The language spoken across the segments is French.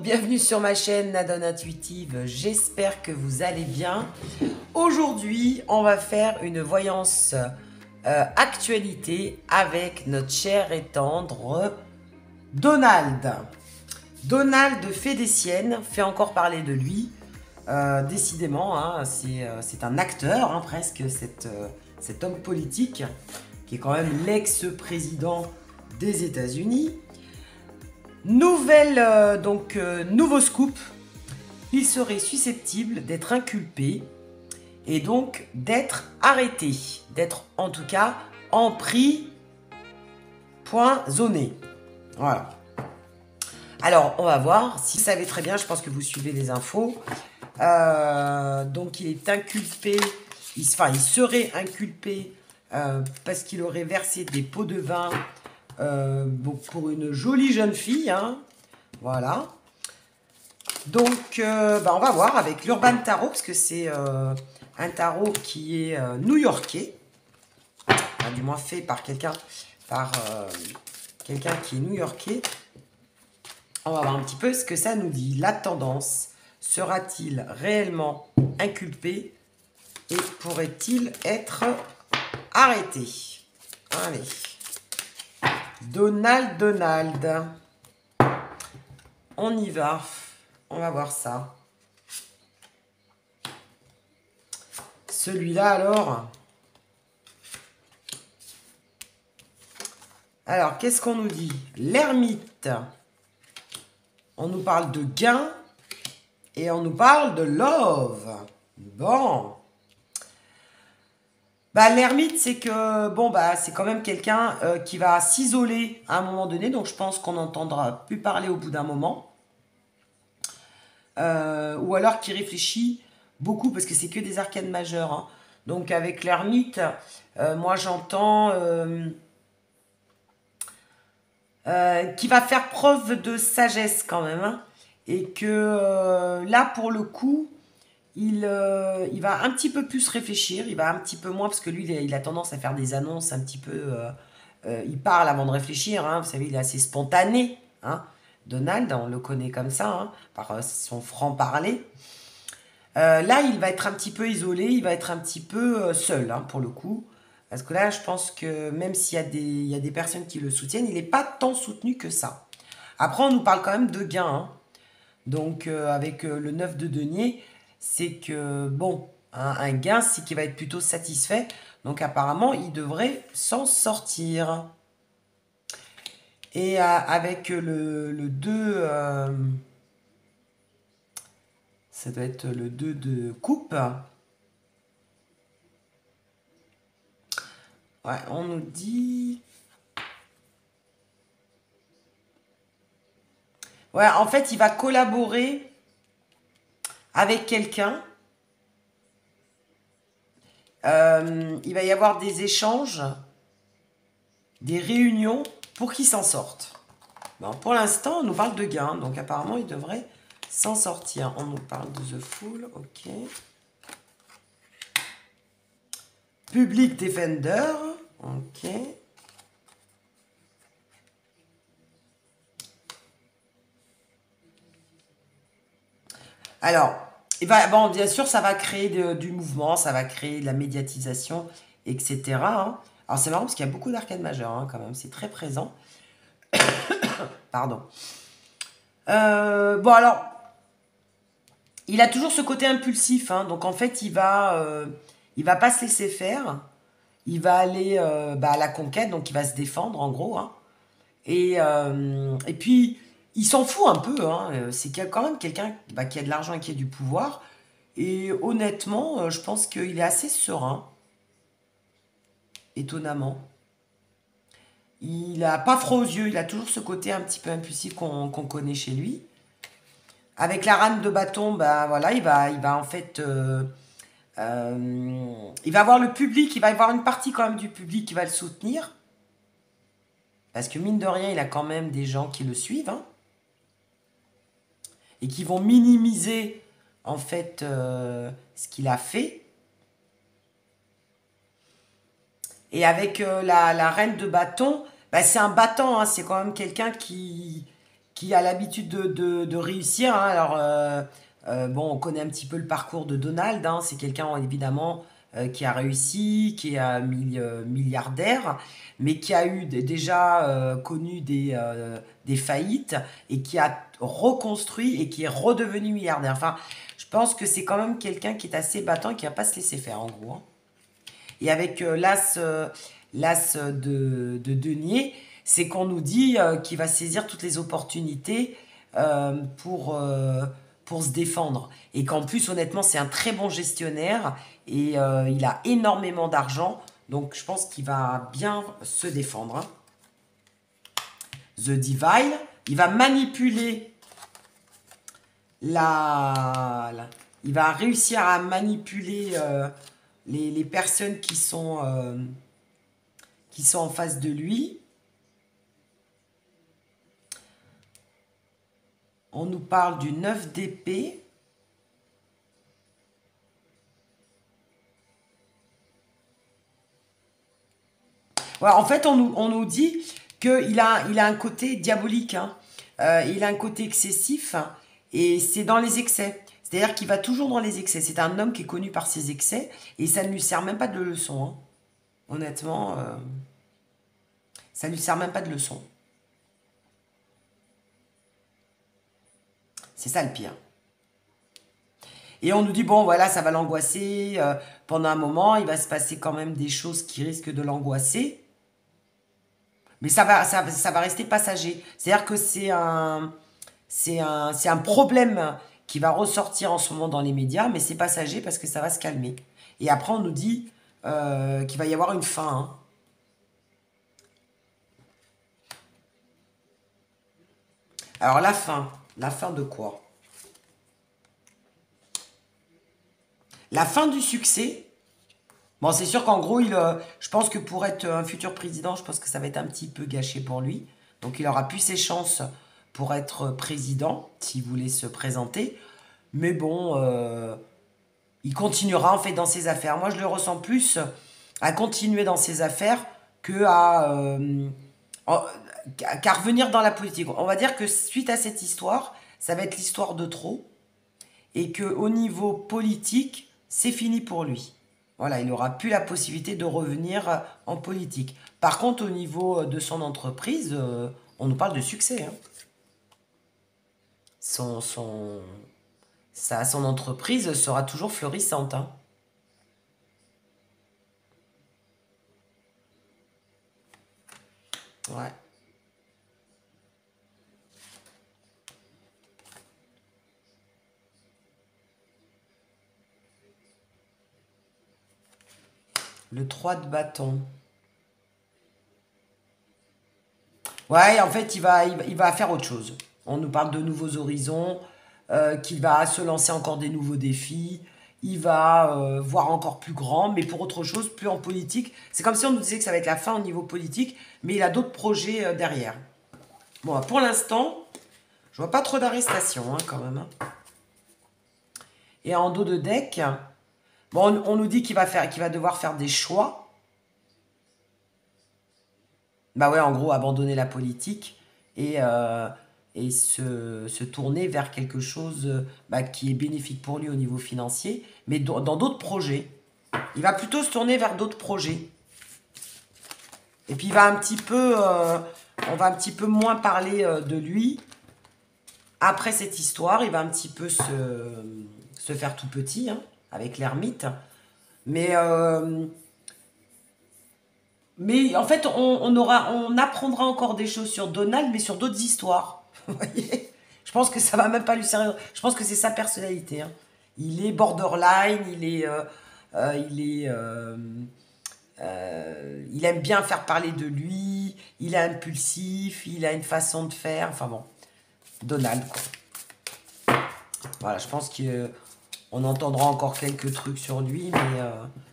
Bienvenue sur ma chaîne Nadone Intuitive, j'espère que vous allez bien. Aujourd'hui, on va faire une voyance actualité avec notre cher et tendre Donald. Donald fait des siennes, fait encore parler de lui. Décidément, hein, c'est un acteur, hein, presque, cet homme politique, qui est quand même l'ex-président des États-Unis. Nouveau scoop, il serait susceptible d'être inculpé et donc d'être arrêté, d'être en tout cas emprisonné. Voilà. Alors, on va voir. Si vous savez très bien, je pense que vous suivez les infos. Donc, il est inculpé, il serait inculpé parce qu'il aurait versé des pots de vin pour une jolie jeune fille, hein. Voilà. Donc, on va voir avec l'Urban Tarot, parce que c'est un tarot qui est new-yorkais, enfin, du moins fait par quelqu'un qui est new-yorkais. On va voir un petit peu ce que ça nous dit. La tendance, sera-t-il réellement inculpé et pourrait-il être arrêté? Allez. Donald. On y va. On va voir ça. Celui-là, alors. Alors, qu'est-ce qu'on nous dit? L'ermite. On nous parle de gain et on nous parle de love. Bon. L'ermite, c'est que, c'est quand même quelqu'un qui va s'isoler à un moment donné. Donc, je pense qu'on n'entendra plus parler au bout d'un moment. Ou alors qui réfléchit beaucoup, parce que c'est que des arcanes majeures. Hein. Donc, avec l'ermite, moi, j'entends qui va faire preuve de sagesse quand même. Hein, et que là, pour le coup, il va un petit peu plus réfléchir, il va un petit peu moins, parce que lui, il a tendance à faire des annonces un petit peu... il parle avant de réfléchir, hein, vous savez, il est assez spontané. Hein. Donald, on le connaît comme ça, hein, par son franc-parler. Là, il va être un petit peu isolé, il va être un petit peu seul, hein, pour le coup. Parce que là, je pense que même s'il y a des personnes qui le soutiennent, il n'est pas tant soutenu que ça. Après, on nous parle quand même de gain. Hein. Donc, avec le 9 de denier, c'est que, bon, hein, un gain, c'est qu'il va être plutôt satisfait. Donc, apparemment, il devrait s'en sortir. Et avec le 2, ça doit être le 2 de coupe. Ouais, on nous dit... Ouais, en fait, il va collaborer avec quelqu'un. Il va y avoir des échanges, des réunions pour qu'il s'en sorte. Bon, pour l'instant, on nous parle de gain, donc apparemment, il devrait s'en sortir. On nous parle de The Fool, ok. Public Defender, ok. Alors, bien sûr, ça va créer du mouvement, ça va créer de la médiatisation, etc. Hein. Alors, c'est marrant parce qu'il y a beaucoup d'arcades majeures, hein, quand même, c'est très présent. Pardon. Alors, il a toujours ce côté impulsif, hein, donc en fait, il va pas se laisser faire. Il va aller à la conquête, donc il va se défendre, en gros. Hein. Et puis, il s'en fout un peu. Hein. C'est quand même quelqu'un qui a de l'argent et qui a du pouvoir. Et honnêtement, je pense qu'il est assez serein. Étonnamment. Il n'a pas froid aux yeux. Il a toujours ce côté un petit peu impulsif qu'on connaît chez lui. Avec la rame de bâton, voilà, il va en fait... il va avoir le public, il va y avoir une partie quand même du public qui va le soutenir. Parce que mine de rien, il a quand même des gens qui le suivent. Hein, et qui vont minimiser, en fait, ce qu'il a fait. Et avec la reine de bâton, c'est un battant. Hein, c'est quand même quelqu'un qui qui a l'habitude de réussir, hein. Alors, bon, on connaît un petit peu le parcours de Donald, hein. C'est quelqu'un, évidemment, qui a réussi, qui est milliardaire, mais qui a eu déjà connu des faillites et qui a reconstruit et qui est redevenu milliardaire. Enfin, je pense que c'est quand même quelqu'un qui est assez battant et qui va pas se laisser faire, en gros, hein. Et avec l'as de denier, c'est qu'on nous dit qu'il va saisir toutes les opportunités pour se défendre. Et qu'en plus, honnêtement, c'est un très bon gestionnaire et il a énormément d'argent. Donc, je pense qu'il va bien se défendre, hein. The Divine, il va manipuler il va réussir à manipuler les personnes qui sont en face de lui. On nous parle du 9 d'épée. Voilà, en fait, on nous dit qu'il a un côté diabolique, hein. Il a un côté excessif, hein, et c'est dans les excès. C'est-à-dire qu'il va toujours dans les excès. C'est un homme qui est connu par ses excès et ça ne lui sert même pas de leçon, hein. Honnêtement, ça ne lui sert même pas de leçon. C'est ça le pire. Et on nous dit, bon, voilà, ça va l'angoisser. Pendant un moment, il va se passer quand même des choses qui risquent de l'angoisser. Mais ça va rester passager. C'est-à-dire que c'est un problème qui va ressortir en ce moment dans les médias, mais c'est passager parce que ça va se calmer. Et après, on nous dit qu'il va y avoir une fin, hein. Alors, la fin de quoi? La fin du succès. Bon, c'est sûr qu'en gros, je pense que pour être un futur président, je pense que ça va être un petit peu gâché pour lui. Donc, il aura plus ses chances pour être président, s'il voulait se présenter. Mais bon, il continuera en fait dans ses affaires. Moi, je le ressens plus à continuer dans ses affaires que qu'à revenir dans la politique. On va dire que suite à cette histoire, ça va être l'histoire de trop. Et qu'au niveau politique, c'est fini pour lui. Voilà, il n'aura plus la possibilité de revenir en politique. Par contre, au niveau de son entreprise, on nous parle de succès, hein. Son entreprise sera toujours florissante, hein. Ouais. Le 3 de bâton. Ouais, en fait, il va faire autre chose. On nous parle de nouveaux horizons, qu'il va se lancer encore des nouveaux défis. Il va voir encore plus grand, mais pour autre chose, plus en politique. C'est comme si on nous disait que ça va être la fin au niveau politique, mais il a d'autres projets derrière. Bon, pour l'instant, je vois pas trop d'arrestations, hein, quand même, hein. Et en dos de deck, bon, on nous dit qu'il va devoir faire des choix. Bah ouais, en gros, abandonner la politique et se tourner vers quelque chose bah, qui est bénéfique pour lui au niveau financier, mais dans d'autres projets. Il va plutôt se tourner vers d'autres projets. Et puis il va un petit peu, on va un petit peu moins parler de lui. Après cette histoire, il va un petit peu se faire tout petit, hein, avec l'ermite. Mais en fait, on apprendra encore des choses sur Donald, mais sur d'autres histoires. Vous voyez? Je pense que ça va même pas lui servir. Je pense que c'est sa personnalité, hein. Il est borderline, il aime bien faire parler de lui, il est impulsif, il a une façon de faire. Enfin bon, Donald, quoi. Voilà, je pense qu'on entendra encore quelques trucs sur lui, mais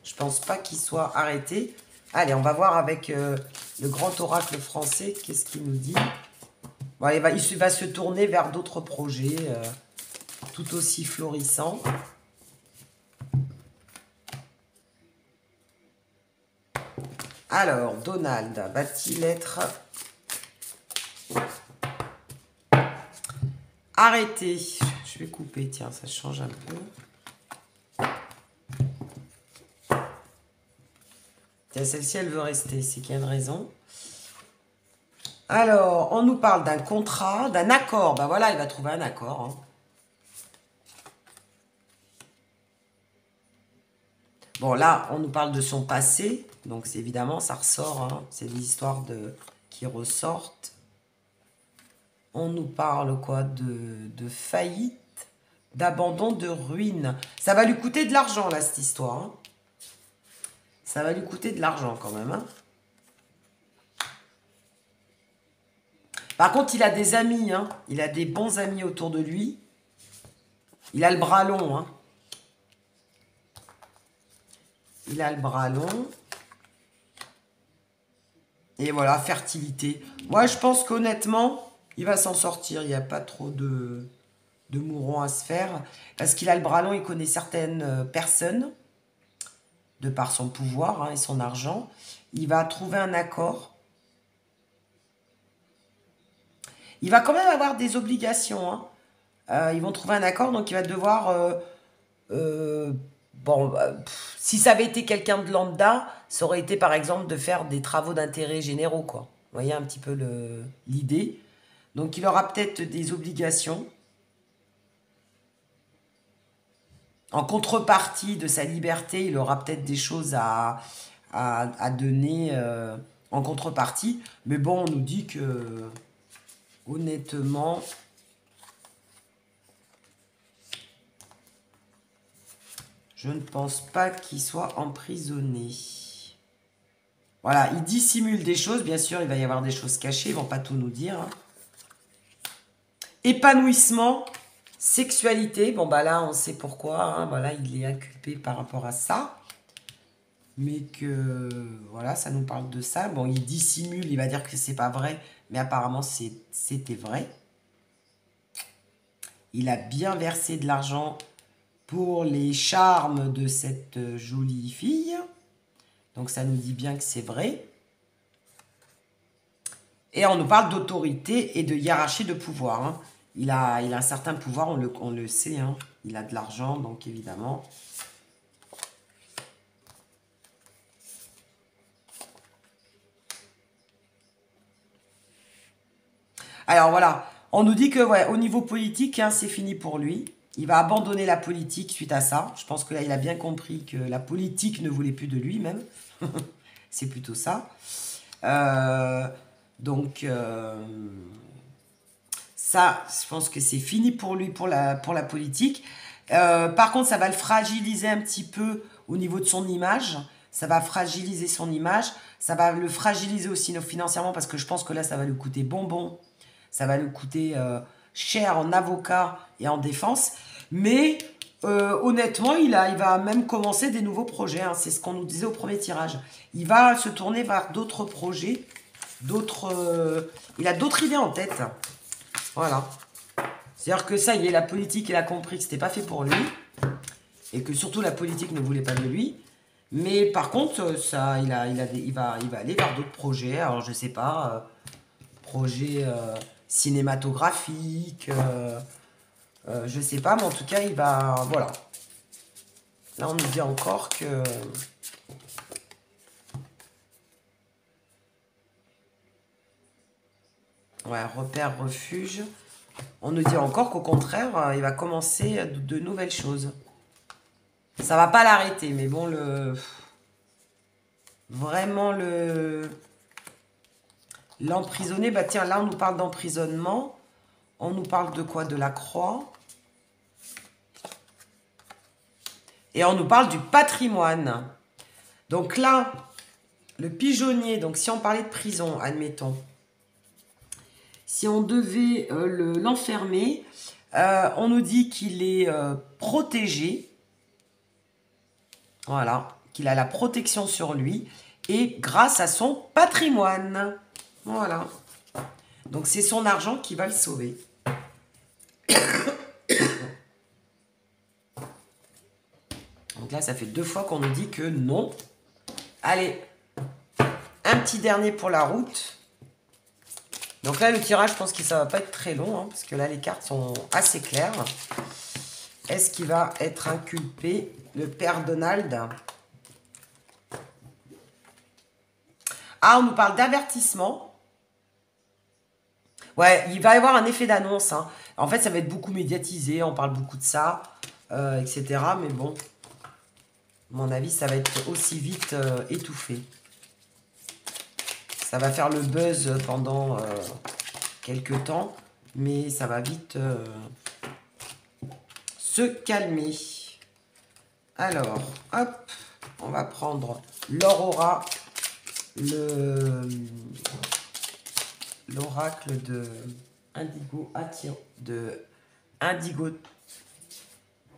je pense pas qu'il soit arrêté. Allez, on va voir avec le grand oracle français, qu'est-ce qu'il nous dit. Bon, il va se tourner vers d'autres projets tout aussi florissants. Alors, Donald va-t-il être arrêter. Je vais couper, tiens, ça change un peu. Tiens, celle-ci, elle veut rester, c'est qu'il y a une raison. Alors, on nous parle d'un contrat, d'un accord. Ben voilà, il va trouver un accord. Hein. Bon, là, on nous parle de son passé. Donc, évidemment, ça ressort. Hein. C'est des histoires qui ressortent. On nous parle quoi de faillite, d'abandon, de ruine. Ça va lui coûter de l'argent, là, cette histoire. Hein. Ça va lui coûter de l'argent, quand même. Hein. Par contre, il a des amis. Hein. Il a des bons amis autour de lui. Il a le bras long. Hein. Il a le bras long. Et voilà, fertilité. Moi, je pense qu'honnêtement, il va s'en sortir. Il n'y a pas trop de mourons à se faire. Parce qu'il a le bras long, il connaît certaines personnes, de par son pouvoir hein, et son argent. Il va trouver un accord. Il va quand même avoir des obligations. Hein. Ils vont trouver un accord, donc il va devoir... bon, si ça avait été quelqu'un de lambda, ça aurait été par exemple de faire des travaux d'intérêt généraux, quoi. Vous voyez un petit peu l'idée. Donc il aura peut-être des obligations. En contrepartie de sa liberté, il aura peut-être des choses à donner en contrepartie. Mais bon, on nous dit que, honnêtement... Je ne pense pas qu'il soit emprisonné. Voilà, il dissimule des choses. Bien sûr, il va y avoir des choses cachées. Ils ne vont pas tout nous dire. Hein. Épanouissement, sexualité. Bon, bah là, on sait pourquoi. Hein. Voilà, il est inculpé par rapport à ça. Mais que, voilà, ça nous parle de ça. Bon, il dissimule. Il va dire que c'est pas vrai. Mais apparemment, c'était vrai. Il a bien versé de l'argent pour les charmes de cette jolie fille. Donc ça nous dit bien que c'est vrai. Et on nous parle d'autorité et de hiérarchie de pouvoir. Hein. Il a un certain pouvoir, on le sait. Hein. Il a de l'argent, donc évidemment. Alors voilà, on nous dit que ouais, au niveau politique, hein, c'est fini pour lui. Il va abandonner la politique suite à ça. Je pense que là, il a bien compris que la politique ne voulait plus de lui, même. C'est plutôt ça. Donc, ça, je pense que c'est fini pour lui, pour la politique. Par contre, ça va le fragiliser un petit peu au niveau de son image. Ça va fragiliser son image. Ça va le fragiliser aussi financièrement parce que je pense que là, ça va lui coûter bonbon. Ça va lui coûter... cher en avocat et en défense, mais honnêtement, il va même commencer des nouveaux projets, hein. C'est ce qu'on nous disait au premier tirage. Il va se tourner vers d'autres projets, il a d'autres idées en tête. Voilà. C'est-à-dire que ça y est, la politique, il a compris que c'était pas fait pour lui, et que surtout la politique ne voulait pas de lui. Mais par contre, ça, il va aller vers d'autres projets. Alors, je sais pas, projets... cinématographique, je sais pas, mais en tout cas, il va... Voilà. Là, on nous dit encore que... Ouais, repère, refuge. On nous dit encore qu'au contraire, il va commencer de nouvelles choses. Ça va pas l'arrêter, mais bon, vraiment, l'emprisonner, bah tiens, là, on nous parle d'emprisonnement. On nous parle de quoi? De la croix. Et on nous parle du patrimoine. Donc là, le pigeonnier, donc si on parlait de prison, admettons, si on devait l'enfermer, on nous dit qu'il est protégé. Voilà, qu'il a la protection sur lui. Et grâce à son patrimoine. Voilà. Donc c'est son argent qui va le sauver. Donc là, ça fait 2 fois qu'on nous dit que non. Allez, un petit dernier pour la route. Donc là, le tirage, je pense que ça va pas être très long, hein, parce que là, les cartes sont assez claires. Est-ce qu'il va être inculpé, le père Donald? Ah, on nous parle d'avertissement. Ouais, il va y avoir un effet d'annonce, hein. En fait, ça va être beaucoup médiatisé, on parle beaucoup de ça, etc. Mais bon, à mon avis, ça va être aussi vite étouffé. Ça va faire le buzz pendant quelques temps, mais ça va vite se calmer. Alors, hop, on va prendre l'Aurora, l'oracle de Indigo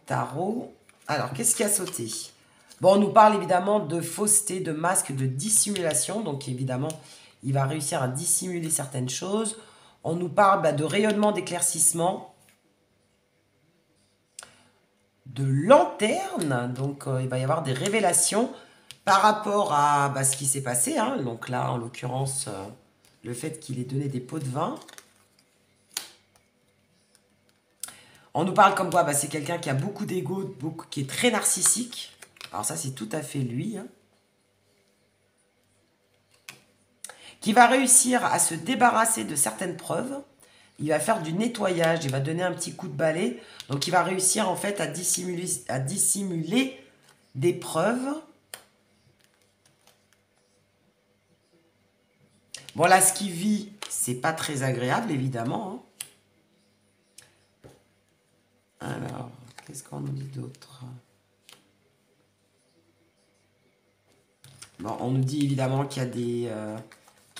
Tarot. Alors, qu'est-ce qui a sauté? Bon, on nous parle évidemment de fausseté, de masque, de dissimulation. Donc, évidemment, il va réussir à dissimuler certaines choses. On nous parle de rayonnement, d'éclaircissement, de lanterne. Donc, il va y avoir des révélations par rapport à ce qui s'est passé. Hein. Donc là, en l'occurrence, le fait qu'il ait donné des pots de vin. On nous parle comme quoi c'est quelqu'un qui a beaucoup d'ego, qui est très narcissique. Alors ça, c'est tout à fait lui. Hein. Qui va réussir à se débarrasser de certaines preuves. Il va faire du nettoyage, il va donner un petit coup de balai. Donc il va réussir en fait à dissimuler des preuves. Bon là, ce qu'il vit, c'est pas très agréable évidemment. Hein. Alors, qu'est-ce qu'on nous dit d'autre? Bon, on nous dit évidemment qu'il y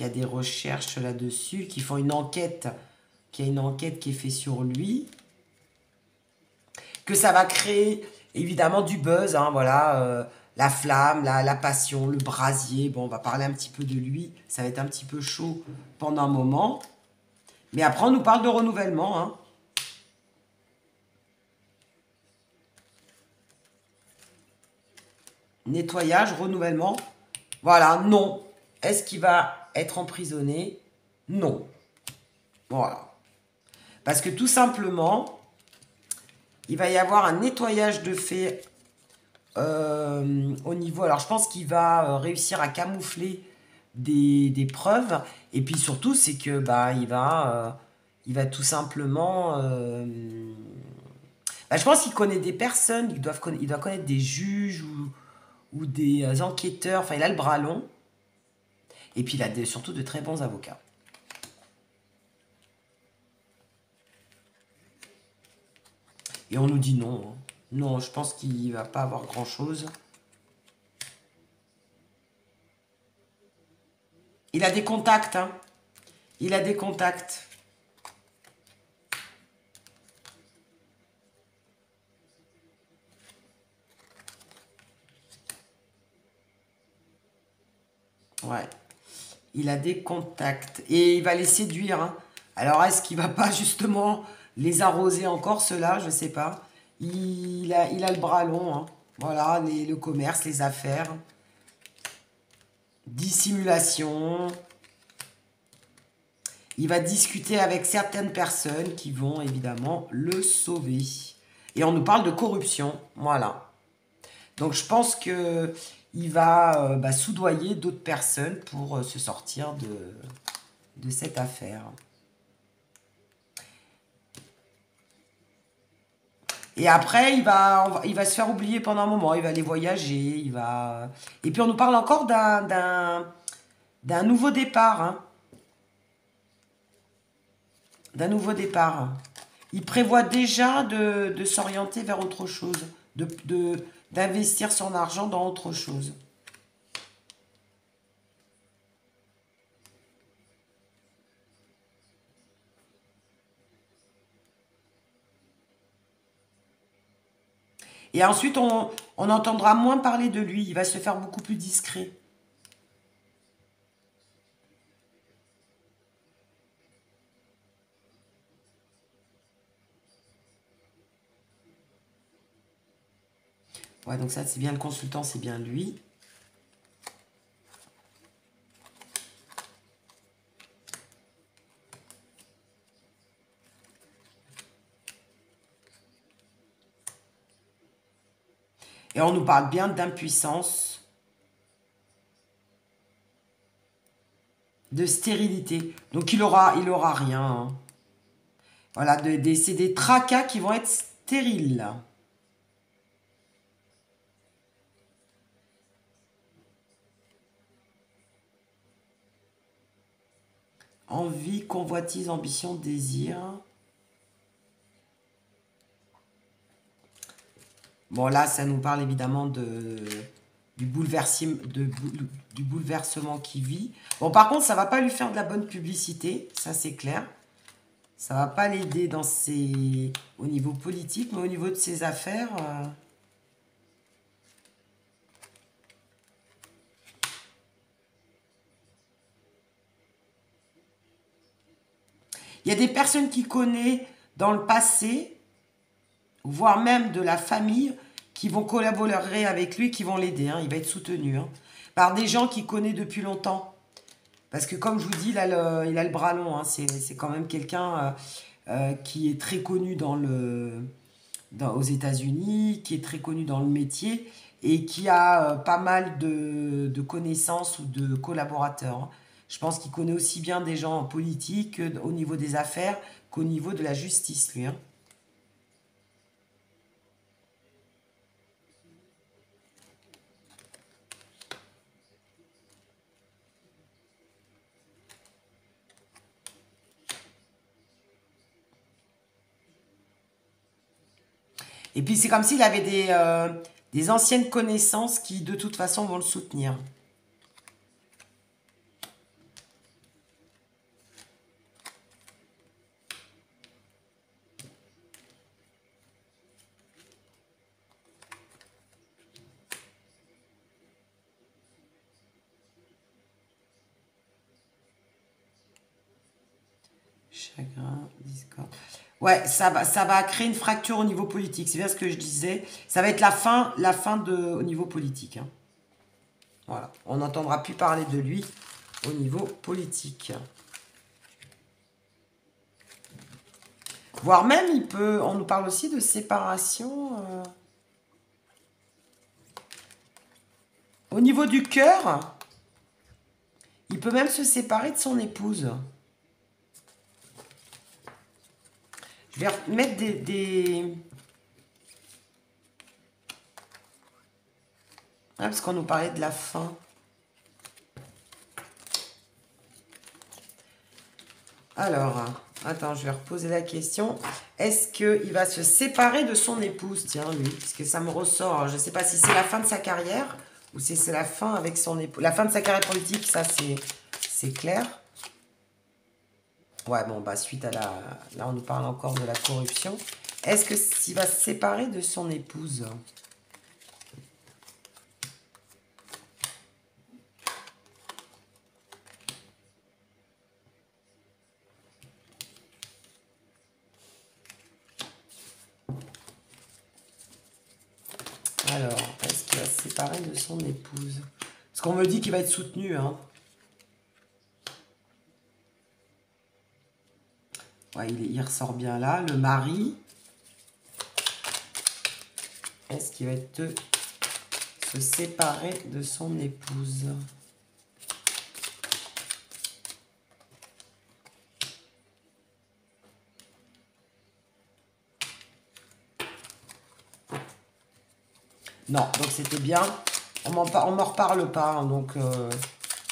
a des recherches là-dessus, qui font une enquête, qu'il y a une enquête qui est faite sur lui, que ça va créer évidemment du buzz, hein, voilà, la flamme, la passion, le brasier. Bon, on va parler un petit peu de lui, ça va être un petit peu chaud pendant un moment, mais après on nous parle de renouvellement, hein. Nettoyage, renouvellement. Voilà, non. Est-ce qu'il va être emprisonné? Non. Voilà. Parce que tout simplement, il va y avoir un nettoyage de fait au niveau... Alors, je pense qu'il va réussir à camoufler des preuves. Et puis surtout, c'est que il va tout simplement... je pense qu'il connaît des personnes, il doit connaître des juges ou des enquêteurs. Enfin, il a le bras long. Et puis, il a surtout de très bons avocats. Et on nous dit non. Hein. Non, je pense qu'il ne va pas avoir grand-chose. Il a des contacts. Hein. Il a des contacts. Ouais. Il a des contacts. Et il va les séduire. Hein. Alors, est-ce qu'il va pas justement les arroser encore, ceux-là? Je ne sais pas. Il a le bras long. Hein. Voilà, le commerce, les affaires. Dissimulation. Il va discuter avec certaines personnes qui vont évidemment le sauver. Et on nous parle de corruption. Voilà. Donc, je pense que il va soudoyer d'autres personnes pour se sortir de cette affaire. Et après, il va se faire oublier pendant un moment. Il va aller voyager. Et puis, on nous parle encore d'un nouveau départ. Hein. D'un nouveau départ. Il prévoit déjà de s'orienter vers autre chose. D'investir son argent dans autre chose. Et ensuite, on entendra moins parler de lui. Il va se faire beaucoup plus discret. Ouais, donc ça, c'est bien le consultant, c'est bien lui. Et on nous parle bien d'impuissance, de stérilité. Donc il aura rien, hein. Voilà, c'est des tracas qui vont être stériles. Envie, convoitise, ambition, désir. Bon, là, ça nous parle évidemment du bouleversement qu'il vit. Bon, par contre, ça va pas lui faire de la bonne publicité, ça c'est clair. Ça va pas l'aider au niveau politique, mais au niveau de ses affaires. Il y a des personnes qu'il connaît dans le passé, voire même de la famille, qui vont collaborer avec lui, qui vont l'aider, hein. Il va être soutenu, hein, par des gens qu'il connaît depuis longtemps. Parce que comme je vous dis, il a le bras long, hein. C'est quand même quelqu'un qui est très connu aux États-Unis, qui est très connu dans le métier et qui a pas mal de connaissances ou de collaborateurs, hein. Je pense qu'il connaît aussi bien des gens politiques au niveau des affaires qu'au niveau de la justice, lui, hein. Et puis c'est comme s'il avait des anciennes connaissances qui de toute façon vont le soutenir. Chagrin, discorde. Ouais, ça va créer une fracture au niveau politique. C'est bien ce que je disais. Ça va être la fin au niveau politique, hein. Voilà. On n'entendra plus parler de lui au niveau politique. Voire même, on nous parle aussi de séparation. Au niveau du cœur, il peut même se séparer de son épouse. Je vais mettre Ah, parce qu'on nous parlait de la fin. Alors, attends, je vais reposer la question. Est-ce qu'il va se séparer de son épouse? Tiens, lui, parce que ça me ressort. Alors, je ne sais pas si c'est la fin de sa carrière ou si c'est la fin avec son épouse. La fin de sa carrière politique, ça, c'est clair. Ouais, bon, bah, suite à Là, on nous parle encore de la corruption. Est-ce qu'il va se séparer de son épouse? Alors, est-ce qu'il va se séparer de son épouse? Parce qu'on me dit qu'il va être soutenu, hein. Ouais, il ressort bien là. Le mari. Est-ce qu'il va se séparer de son épouse? Non, donc c'était bien. On m'en reparle pas, hein, donc...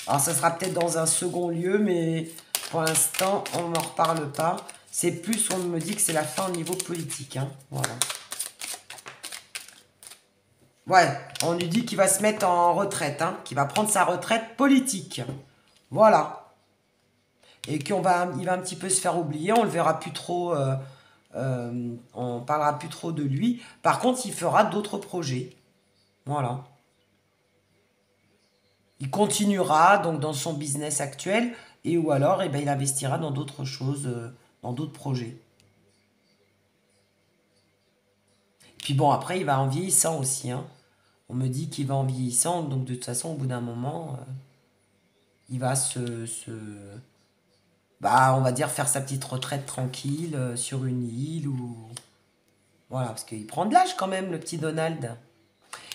alors, ça sera peut-être dans un second lieu, mais pour l'instant, on m'en reparle pas. C'est plus, on me dit que c'est la fin au niveau politique, hein. Voilà. Ouais, on lui dit qu'il va se mettre en retraite, hein, qu'il va prendre sa retraite politique. Voilà. Et il va un petit peu se faire oublier, on le verra plus trop, on parlera plus trop de lui. Par contre, il fera d'autres projets. Voilà. Il continuera donc dans son business actuel et ou alors eh ben, il investira dans d'autres choses, dans d'autres projets. Puis bon, après, il va en vieillissant aussi, hein. On me dit qu'il va en vieillissant, donc de toute façon, au bout d'un moment, il va bah, on va dire, faire sa petite retraite tranquille sur une île ou... Voilà, parce qu'il prend de l'âge quand même, le petit Donald.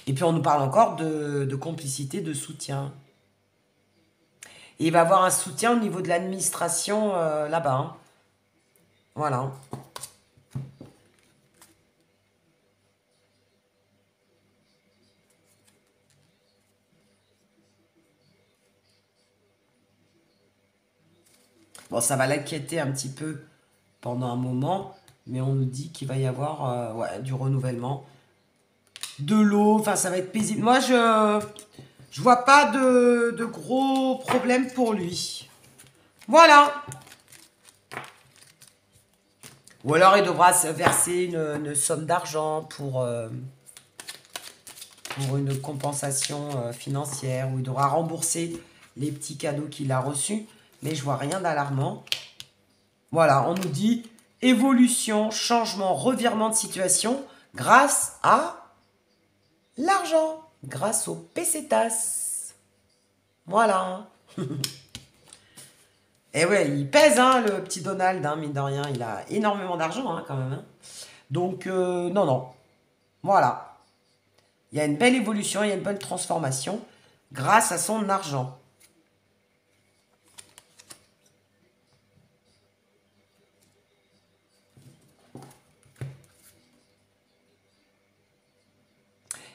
Et puis on nous parle encore de complicité, de soutien. Et il va avoir un soutien au niveau de l'administration là-bas. Hein. Voilà. Bon, ça va l'inquiéter un petit peu pendant un moment, mais on nous dit qu'il va y avoir ouais, du renouvellement, de l'eau, enfin ça va être paisible. Moi, je vois pas de gros problèmes pour lui. Voilà. Ou alors il devra se verser une somme d'argent pour une compensation financière, ou il devra rembourser les petits cadeaux qu'il a reçus. Mais je vois rien d'alarmant. Voilà, on nous dit évolution, changement, revirement de situation grâce à l'argent, grâce au pesetas. Voilà. Et ouais, il pèse, hein, le petit Donald, hein, mine de rien. Il a énormément d'argent, hein, quand même. Hein. Donc, non, non. Voilà. Il y a une belle évolution, il y a une bonne transformation grâce à son argent.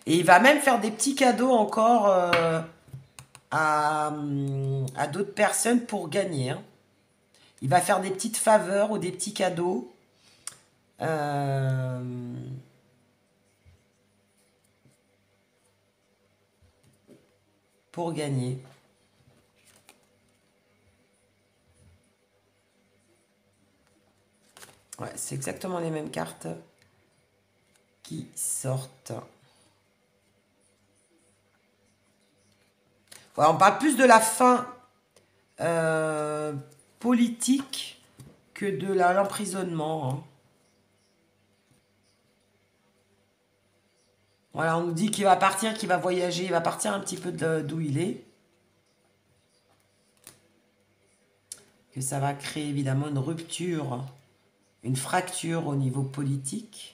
Et il va même faire des petits cadeaux encore à d'autres personnes pour gagner. Hein. Il va faire des petites faveurs ou des petits cadeaux. Pour gagner. Ouais, c'est exactement les mêmes cartes qui sortent. Ouais, on parle plus de la fin politique que de l'emprisonnement. Hein. Voilà, on nous dit qu'il va partir, qu'il va voyager, il va partir un petit peu d'où il est. Que ça va créer évidemment une rupture, une fracture au niveau politique.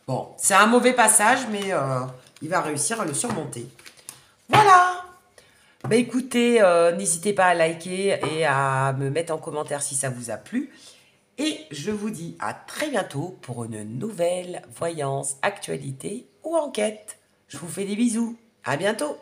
Bon, c'est un mauvais passage, mais il va réussir à le surmonter. Voilà. Bah écoutez, n'hésitez pas à liker et à me mettre en commentaire si ça vous a plu. Et je vous dis à très bientôt pour une nouvelle voyance, actualité ou enquête. Je vous fais des bisous. À bientôt.